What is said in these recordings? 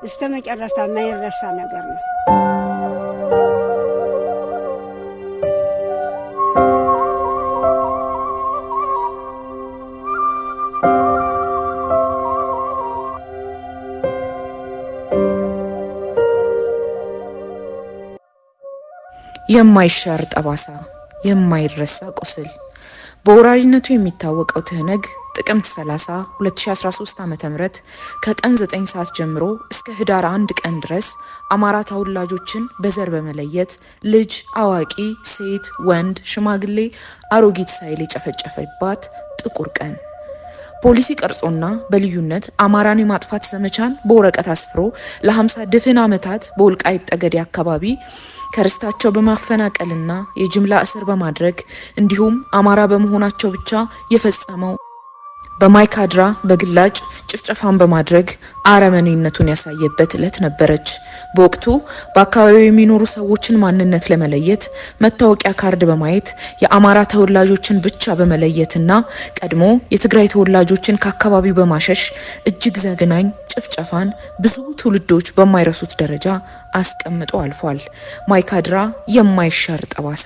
እስተመጨረሻ የማይረሳ ነገር ነው። የማይሻር ጠባሳ፣ የማይረሳ ቁስል። በወራሪነቱ የሚታወቀው ትህነግ ጥቅምት 30 2013 ዓ.ም ከቀን 9 ሰዓት ጀምሮ እስከ ህዳር 1 ቀን ድረስ አማራ ተወላጆችን በዘር በመለየት ልጅ፣ አዋቂ፣ ሴት፣ ወንድ፣ ሽማግሌ፣ አሮጊት ሳይል የጨፈጨፈባት ጥቁር ቀን። ፖሊሲ ቀርጾና በልዩነት አማራን የማጥፋት ዘመቻን በወረቀት አስፍሮ ለ50 ድፍን ዓመታት በወልቃይት ጠገዴ አካባቢ ከርስታቸው በማፈናቀልና የጅምላ እስር በማድረግ እንዲሁም አማራ በመሆናቸው ብቻ የፈጸመው በማይካድራ በግላጭ ጭፍጨፋን በማድረግ አረመኔነቱን ያሳየበት ዕለት ነበረች። በወቅቱ በአካባቢው የሚኖሩ ሰዎችን ማንነት ለመለየት መታወቂያ ካርድ በማየት የአማራ ተወላጆችን ብቻ በመለየትና ቀድሞ የትግራይ ተወላጆችን ከአካባቢው በማሸሽ እጅግ ዘግናኝ ጭፍጨፋን ብዙ ትውልዶች በማይረሱት ደረጃ አስቀምጦ አልፏል። ማይካድራ የማይሻር ጠባሳ፣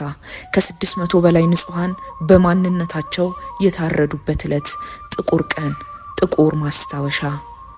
ከ600 በላይ ንጹሃን በማንነታቸው የታረዱበት ዕለት፣ ጥቁር ቀን፣ ጥቁር ማስታወሻ።